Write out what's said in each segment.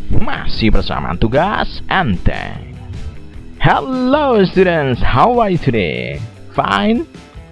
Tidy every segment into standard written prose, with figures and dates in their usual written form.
Masih bersama tugas enteng. Hello students, how are you today? Fine?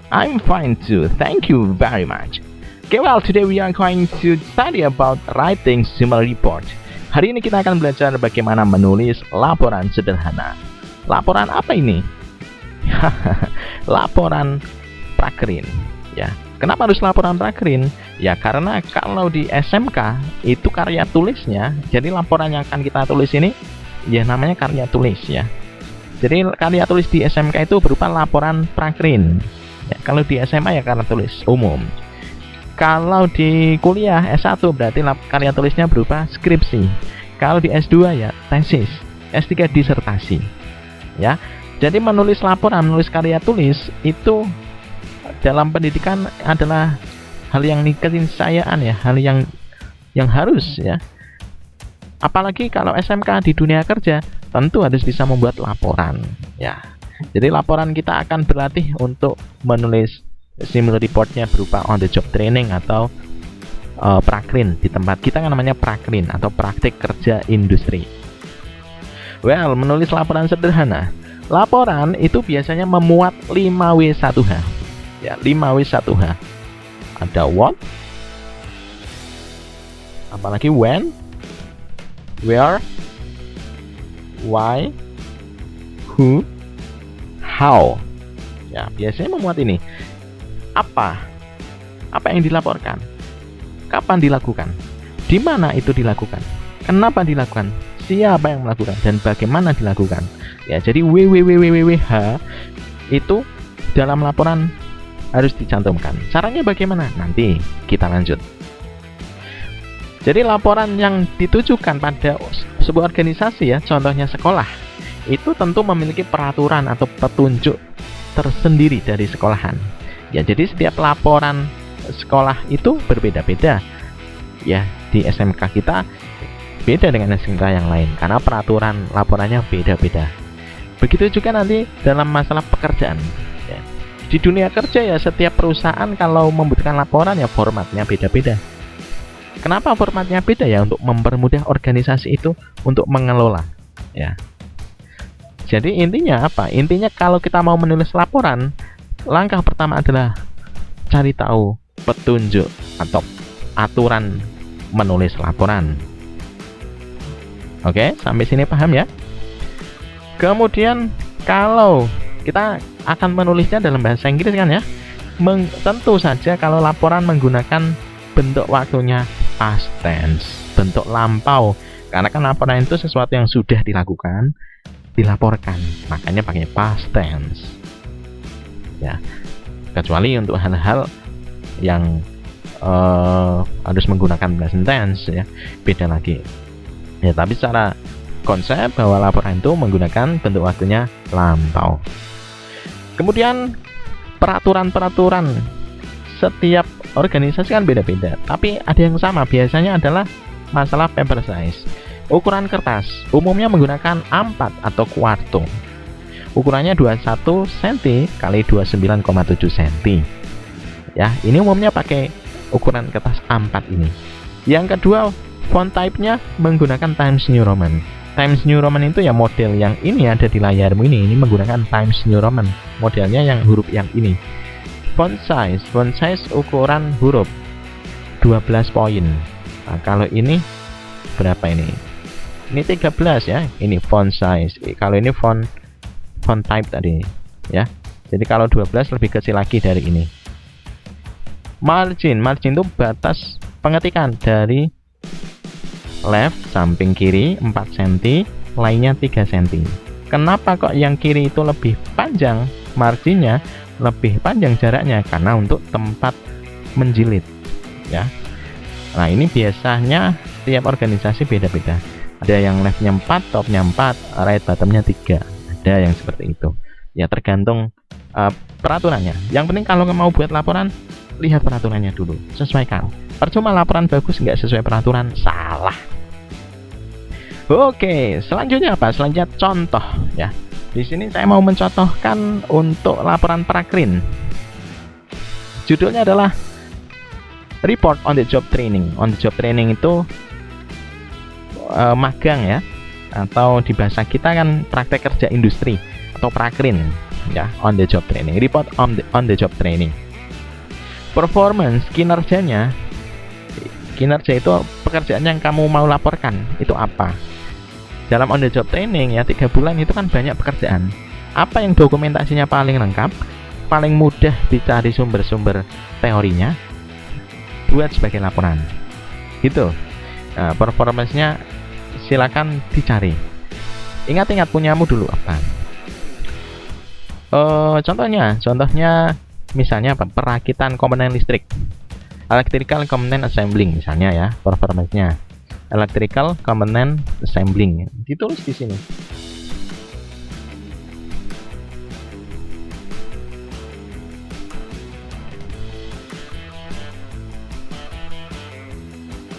I'm fine too, thank you very much. Okay, well, today we are going to study about writing simple report. Hari ini kita akan belajar bagaimana menulis laporan sederhana. Laporan apa ini? Laporan prakerin, ya. Kenapa harus laporan prakerin? Ya karena kalau di SMK itu karya tulisnya, jadi laporan yang akan kita tulis ini ya namanya karya tulis ya. Jadi karya tulis di SMK itu berupa laporan prakerin. Ya, kalau di SMA ya karya tulis umum. Kalau di kuliah S1 berarti karya tulisnya berupa skripsi. Kalau di S2 ya tesis, S3 disertasi. Ya. Jadi menulis laporan, menulis karya tulis itu dalam pendidikan adalah hal yang keniscayaan ya, hal yang harus ya. Apalagi kalau SMK di dunia kerja tentu harus bisa membuat laporan ya. Jadi laporan kita akan berlatih untuk menulis simple reportnya berupa on the job training atau prakrin. Di tempat kita kan namanya prakrin atau praktik kerja industri. Well, menulis laporan sederhana. Laporan itu biasanya memuat 5W1H. Ya, 5W1H. Ada what, apalagi when, where, why, who, how. Ya, biasanya memuat ini. Apa yang dilaporkan, kapan dilakukan, di mana itu dilakukan, kenapa dilakukan, siapa yang melakukan, dan bagaimana dilakukan. Ya, jadi WWWWH itu dalam laporan harus dicantumkan. Caranya bagaimana? Nanti kita lanjut. Jadi laporan yang ditujukan pada sebuah organisasi ya, contohnya sekolah, itu tentu memiliki peraturan atau petunjuk tersendiri dari sekolahan. Ya, jadi setiap laporan sekolah itu berbeda-beda. Ya, di SMK kita beda dengan SMK yang lain karena peraturan laporannya beda-beda. Begitu juga nanti dalam masalah pekerjaan. Ya. Di dunia kerja ya setiap perusahaan kalau membutuhkan laporan ya formatnya beda-beda. Kenapa formatnya beda ya? Untuk mempermudah organisasi itu untuk mengelola ya. Jadi intinya apa? Intinya kalau kita mau menulis laporan, langkah pertama adalah cari tahu petunjuk atau aturan menulis laporan. Oke, sampai sini paham ya? Kemudian kalau kita akan menulisnya dalam bahasa Inggris kan ya, tentu saja kalau laporan menggunakan bentuk waktunya past tense, bentuk lampau, karena kan laporan itu sesuatu yang sudah dilakukan, dilaporkan, makanya pakai past tense ya. Kecuali untuk hal-hal yang harus menggunakan present tense ya, beda lagi ya. Tapi secara konsep bahwa laporan itu menggunakan bentuk waktunya lampau. Kemudian peraturan-peraturan setiap organisasi kan beda-beda, tapi ada yang sama biasanya adalah masalah paper size. Ukuran kertas umumnya menggunakan A4 atau kuarto. Ukurannya 21 cm kali 29,7 cm. Ya, ini umumnya pakai ukuran kertas A4 ini. Yang kedua, font type-nya menggunakan Times New Roman. Times New Roman itu ya model yang ini ada di layarmu ini menggunakan Times New Roman. Modelnya yang huruf yang ini. Font size ukuran huruf 12 poin. Nah, kalau ini berapa ini? Ini 13 ya. Ini font size. Kalau ini font type tadi ya. Jadi kalau 12 lebih kecil lagi dari ini. Margin itu batas pengetikan dari left samping kiri 4 cm, lainnya 3 cm. Kenapa kok yang kiri itu lebih panjang marginnya, lebih panjang jaraknya? Karena untuk tempat menjilid ya. Nah, ini biasanya tiap organisasi beda-beda. Ada yang leftnya 4, topnya 4, right bottomnya 3. Ada yang seperti itu. Ya tergantung peraturannya. Yang penting kalau mau buat laporan, lihat peraturannya dulu, sesuaikan. Percuma laporan bagus nggak sesuai peraturan, salah. Oke, selanjutnya apa? Selanjutnya contoh ya. Di sini saya mau mencontohkan untuk laporan prakrin. Judulnya adalah Report on the Job Training. On the Job Training itu magang ya, atau di bahasa kita kan praktek kerja industri atau prakrin ya, on the job training. Report on the job training. Performance, kinerja itu pekerjaan yang kamu mau laporkan itu apa. Dalam on the job training ya, 3 bulan itu kan banyak pekerjaan. Apa yang dokumentasinya paling lengkap, paling mudah dicari sumber-sumber teorinya, buat sebagai laporan gitu. Nah, performance-nya silakan dicari. Ingat-ingat punyamu dulu apa. Contohnya misalnya apa? Perakitan komponen listrik, electrical component assembling misalnya ya, performance-nya electrical component assembling ditulis di sini.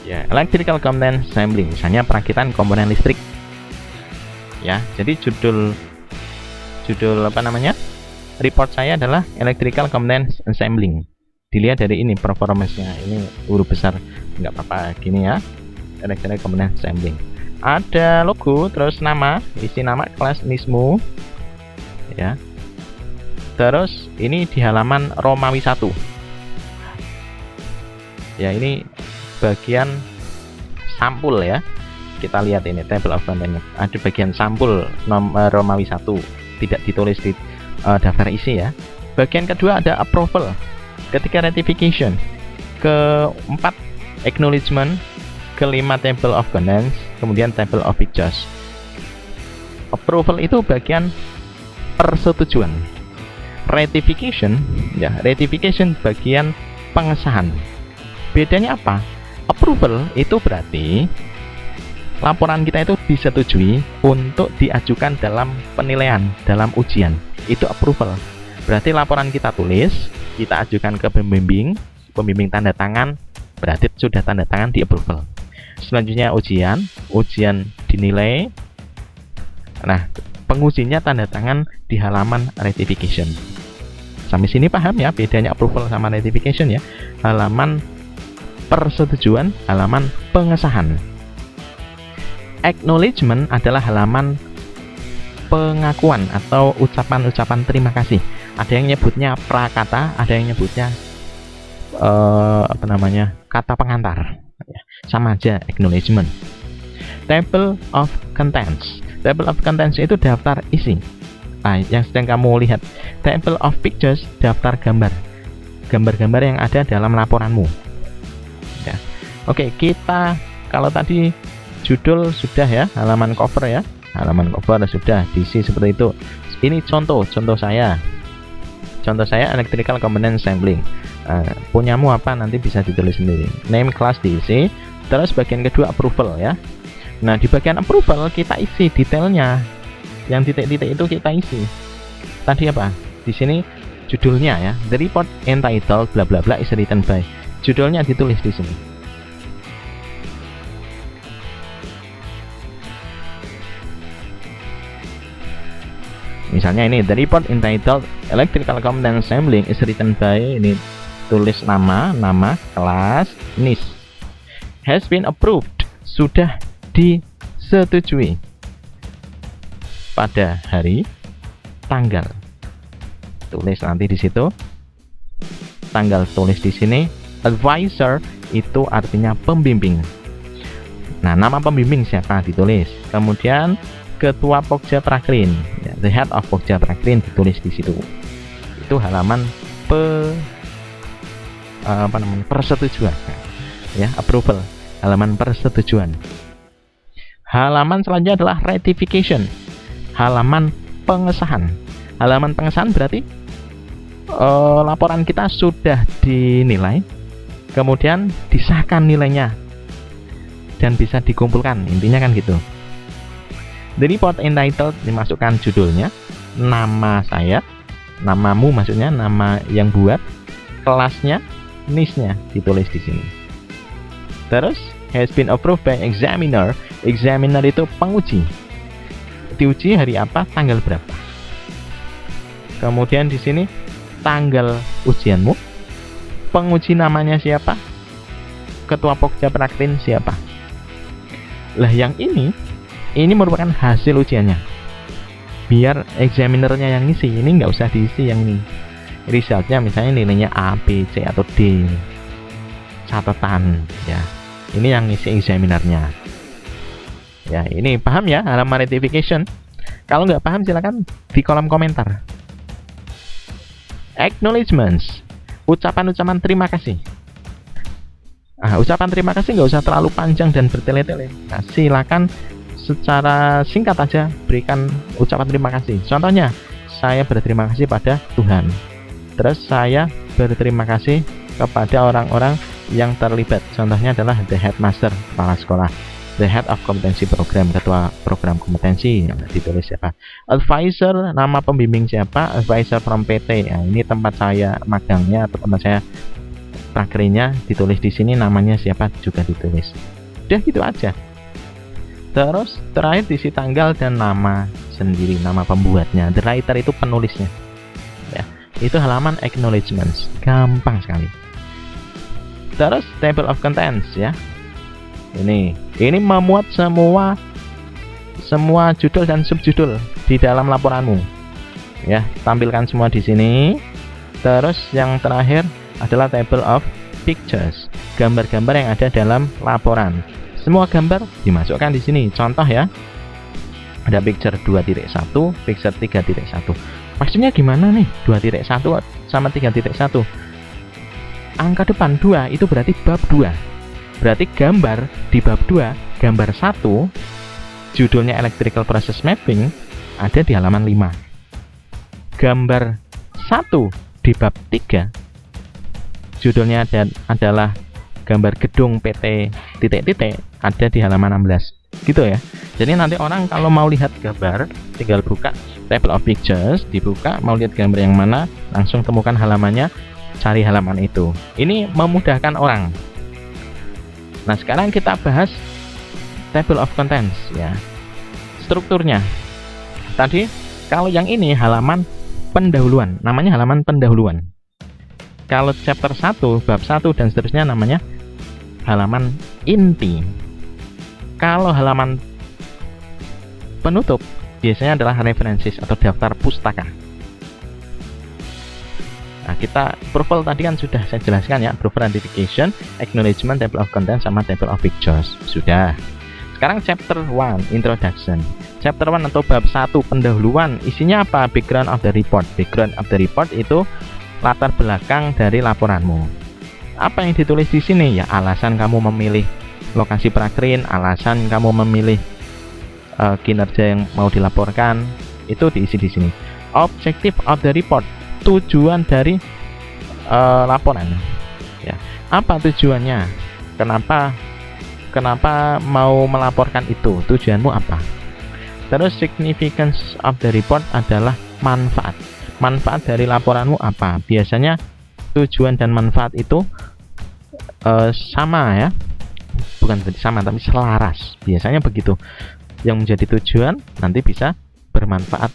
Ya, electrical component assembling misalnya perakitan komponen listrik ya. Jadi judul apa namanya, report saya adalah electrical component assembling. Dilihat dari ini performance-nya, ini huruf besar nggak apa-apa gini ya, electrical component assembling. Ada logo, terus nama, isi nama, kelas, nismu ya. Terus ini di halaman Romawi 1 ya, ini bagian sampul ya. Kita lihat ini table of contents, ada bagian sampul nomor Romawi 1, tidak ditulis di daftar isi ya. Bagian kedua ada approval, ketiga ratification, keempat acknowledgement, kelima table of contents, kemudian table of pictures. Approval itu bagian persetujuan. Ratification ya, ratification bagian pengesahan. Bedanya apa? Approval itu berarti laporan kita itu disetujui untuk diajukan dalam penilaian, dalam ujian. Itu approval. Berarti laporan kita tulis, kita ajukan ke pembimbing tanda tangan, berarti sudah tanda tangan di approval. Selanjutnya ujian dinilai. Nah, pengujinya tanda tangan di halaman ratification. Sampai sini paham ya bedanya approval sama ratification ya? Halaman persetujuan, halaman pengesahan. Acknowledgement adalah halaman pengakuan atau ucapan-ucapan terima kasih. Ada yang nyebutnya prakata, ada yang nyebutnya kata pengantar. Sama aja acknowledgement. Table of contents. Table of contents itu daftar isi. Nah, yang sedang kamu lihat. Table of pictures, daftar gambar. Gambar-gambar yang ada dalam laporanmu. Ya. Oke, kita kalau tadi judul sudah ya, halaman cover ya. Halaman cover sudah diisi seperti itu. Ini contoh saya. Contoh saya electrical component assembling. Punyamu apa nanti bisa ditulis sendiri. Name, class diisi. Terus bagian kedua approval ya. Nah, di bagian approval kita isi detailnya. Yang titik-titik itu kita isi. Tadi apa? Di sini judulnya ya. The report entitled bla bla bla is written by. Judulnya ditulis di sini. Misalnya ini the report entitled electrical component assembling is written by, ini tulis nama, kelas, NIS. Has been approved, sudah disetujui pada hari, tanggal. Tulis nanti di situ. Tanggal tulis di sini. Advisor itu artinya pembimbing. Nah, nama pembimbing siapa ditulis. Kemudian ketua Pokja Prakrin, ya, the head of Pokja Prakrin ditulis di situ. Itu halaman persetujuan, ya, approval, halaman persetujuan. Halaman selanjutnya adalah ratification, halaman pengesahan. Halaman pengesahan berarti laporan kita sudah dinilai, kemudian disahkan nilainya dan bisa dikumpulkan, intinya kan gitu. The report entitled, dimasukkan judulnya, nama saya, namamu maksudnya, nama yang buat, kelasnya, NIS-nya ditulis di sini. Terus has been approved by examiner. Examiner itu penguji. Diuji hari apa, tanggal berapa. Kemudian di sini tanggal ujianmu, penguji namanya siapa, ketua Pokja Prakrin siapa. Lah yang ini merupakan hasil ujiannya. Biar examinernya yang ngisi, ini nggak usah diisi yang ini. Resultnya misalnya nilainya A, B, C atau D. Catatan ya. Ini yang ngisi examinernya. Ya, ini paham ya halaman rectification? Kalau nggak paham silakan di kolom komentar. Acknowledgements, ucapan-ucapan terima kasih. Ucapan terima kasih nggak usah terlalu panjang dan bertele-tele. Nah, silakan secara singkat aja berikan ucapan terima kasih. Contohnya, saya berterima kasih pada Tuhan. Terus saya berterima kasih kepada orang-orang yang terlibat. Contohnya adalah the headmaster, kepala sekolah, the head of competency program, ketua program kompetensi, ditulis siapa. Advisor, nama pembimbing siapa, advisor from PT. Nah, ini tempat saya magangnya atau tempat saya prakrinya, ditulis di sini namanya siapa juga ditulis. Udah gitu aja. Terus terakhir diisi tanggal dan nama sendiri, nama pembuatnya. The writer itu penulisnya. Ya, itu halaman acknowledgements. Gampang sekali. Terus table of contents ya. Ini memuat semua judul dan subjudul di dalam laporanmu. Ya, tampilkan semua di sini. Terus yang terakhir adalah table of pictures, gambar-gambar yang ada dalam laporan. Semua gambar dimasukkan di sini. Contoh ya, ada picture 2.1, picture 3.1. Maksudnya gimana nih 2.1 sama 3.1? Angka depan 2 itu berarti bab 2. Berarti gambar di bab 2, gambar 1 judulnya electrical process mapping ada di halaman 5. Gambar 1 di bab 3 judulnya adalah gambar gedung PT titik-titik ada di halaman 16 gitu ya. Jadi nanti orang kalau mau lihat gambar tinggal buka table of pictures, dibuka, mau lihat gambar yang mana langsung temukan halamannya, cari halaman itu. Ini memudahkan orang. Nah, sekarang kita bahas table of contents ya. Strukturnya tadi, kalau yang ini halaman pendahuluan, namanya halaman pendahuluan. Kalau chapter 1, bab 1 dan seterusnya namanya halaman inti. Kalau halaman penutup biasanya adalah references atau daftar pustaka. Nah, kita approval tadi kan sudah saya jelaskan ya, approval identification, acknowledgement, table of contents sama table of pictures. Sudah. Sekarang chapter 1, introduction. Chapter 1 atau bab 1 pendahuluan, isinya apa? Background of the report. Background of the report itu latar belakang dari laporanmu. Apa yang ditulis di sini? Ya, alasan kamu memilih lokasi prakrin, alasan kamu memilih kinerja yang mau dilaporkan, itu diisi di sini. Objective of the report, tujuan dari laporan. Ya, apa tujuannya? Kenapa mau melaporkan itu? Tujuanmu apa? Terus significance of the report adalah manfaat. Manfaat dari laporanmu apa? Biasanya tujuan dan manfaat itu sama ya, bukan sama tapi selaras. Biasanya begitu. Yang menjadi tujuan nanti bisa bermanfaat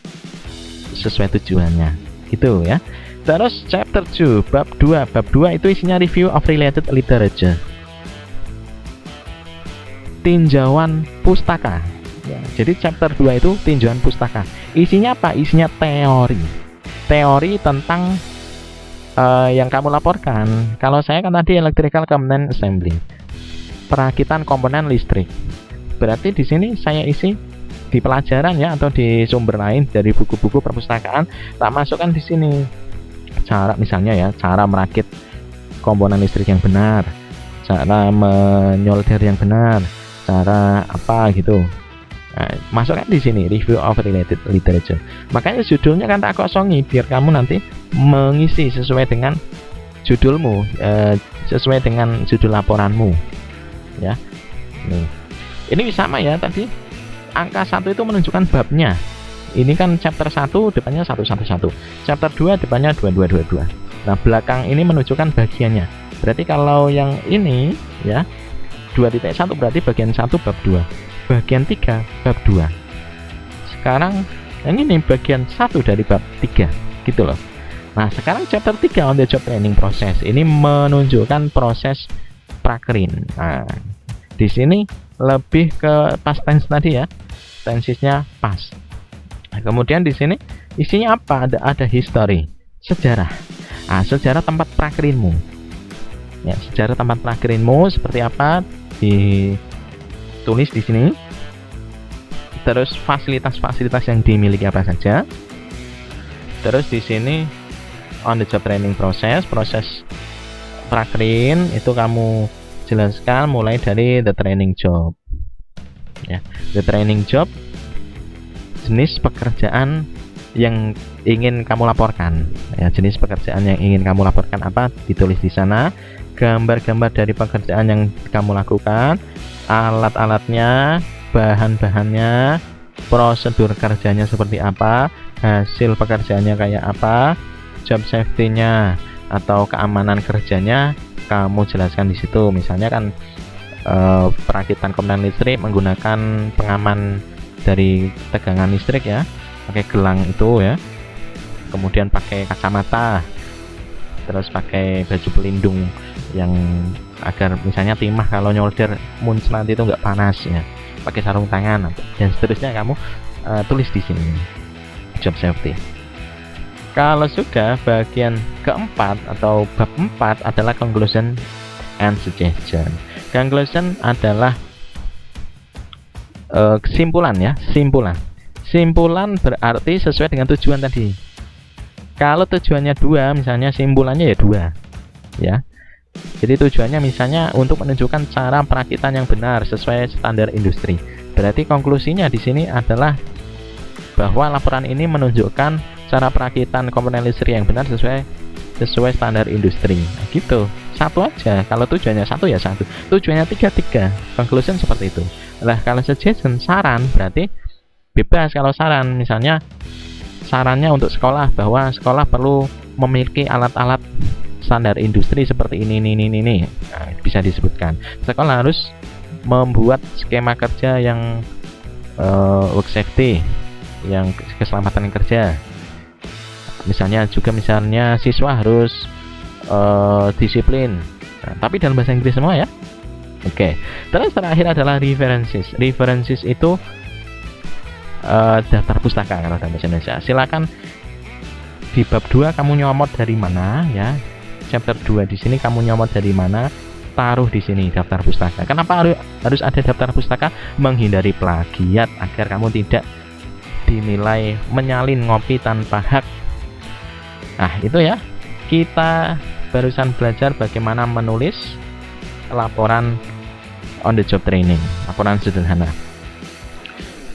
sesuai tujuannya, gitu ya. Terus chapter 2, bab 2. Bab 2 itu isinya review of related literature. Tinjauan pustaka. Ya, jadi chapter 2 itu tinjauan pustaka. Isinya apa? Isinya teori. Teori tentang yang kamu laporkan. Kalau saya kan tadi electrical component assembly, perakitan komponen listrik. Berarti di sini saya isi di pelajaran ya, atau di sumber lain dari buku-buku perpustakaan, tak masukkan di sini. Cara misalnya ya, cara merakit komponen listrik yang benar, cara menyolder yang benar, cara apa gitu. Nah, masukkan di sini review of related literature. Makanya judulnya kan tak kosongi biar kamu nanti mengisi sesuai dengan judulmu, sesuai dengan judul laporanmu. Ya. Nih. Ini sama ya tadi. Angka 1 itu menunjukkan babnya. Ini kan chapter 1 depannya 111. Chapter 2 depannya 2222. Nah, belakang ini menunjukkan bagiannya. Berarti kalau yang ini ya 2.1 berarti bagian 1 bab 2. Bagian 3 bab 2. Sekarang yang ini bagian 1 dari bab 3 gitu loh. Nah, sekarang chapter 3 on the job training process. Ini menunjukkan proses prakrin. Nah, di sini lebih ke past tense tadi ya, tensesnya past. Nah, kemudian di sini isinya apa? Ada history, sejarah. Nah, sejarah tempat prakerinmu. Ya, sejarah tempat prakerinmu seperti apa ditulis di sini. Terus fasilitas-fasilitas yang dimiliki apa saja. Terus di sini on the job training proses prakerin itu kamu jelaskan mulai dari the training job. Ya, the training job, jenis pekerjaan yang ingin kamu laporkan. Ya, jenis pekerjaan yang ingin kamu laporkan apa ditulis di sana. Gambar-gambar dari pekerjaan yang kamu lakukan, alat-alatnya, bahan-bahannya, prosedur kerjanya seperti apa, hasil pekerjaannya kayak apa, job safety-nya atau keamanan kerjanya kamu jelaskan di situ. Misalnya kan perakitan komponen listrik menggunakan pengaman dari tegangan listrik ya, pakai gelang itu ya, kemudian pakai kacamata, terus pakai baju pelindung yang agar misalnya timah kalau nyolder muncrat itu nggak panas ya, pakai sarung tangan dan seterusnya kamu tulis di sini job safety. Kalau sudah bagian keempat atau bab 4 adalah conclusion and suggestion. Conclusion adalah kesimpulan ya, simpulan berarti sesuai dengan tujuan tadi. Kalau tujuannya 2, misalnya simpulannya ya 2 ya. Jadi tujuannya misalnya untuk menunjukkan cara perakitan yang benar sesuai standar industri. Berarti konklusinya di sini adalah bahwa laporan ini menunjukkan cara perakitan komponen listrik yang benar sesuai standar industri. Nah, gitu. Satu aja. Kalau tujuannya 1 ya 1. Tujuannya 3. Conclusion seperti itu. Nah, kalau suggestion, saran, berarti bebas. Kalau saran, misalnya sarannya untuk sekolah bahwa sekolah perlu memiliki alat-alat standar industri seperti ini. Nah, bisa disebutkan. Sekolah harus membuat skema kerja yang work safety, yang keselamatan kerja. Misalnya siswa harus disiplin. Nah, tapi dalam bahasa Inggris semua ya. Oke. Terus terakhir adalah references. References itu daftar pustaka kalau dalam bahasa Indonesia. Silakan di bab 2 kamu nyomot dari mana ya. Chapter 2 di sini kamu nyomot dari mana, taruh di sini daftar pustaka. Kenapa harus ada daftar pustaka? Menghindari plagiat agar kamu tidak dinilai menyalin ngopi tanpa hak. Nah, itu ya. Kita barusan belajar bagaimana menulis laporan on the job training, laporan sederhana.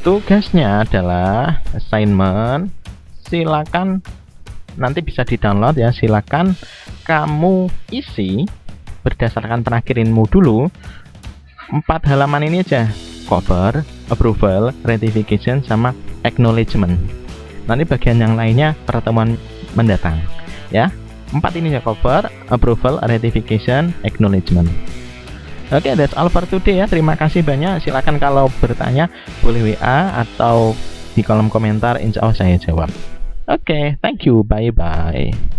Tugasnya adalah assignment. Silakan nanti bisa di-download ya. Silakan kamu isi berdasarkan perakhirinmu dulu. 4 halaman ini aja. Cover, approval, ratification, sama acknowledgement. Nanti bagian yang lainnya pertemuan mendatang ya. 4 ini ya, cover, approval, ratification, acknowledgement. Oke, that's all for today ya. Terima kasih banyak. Silakan kalau bertanya boleh WA atau di kolom komentar, insya Allah saya jawab. Oke, thank you, bye bye.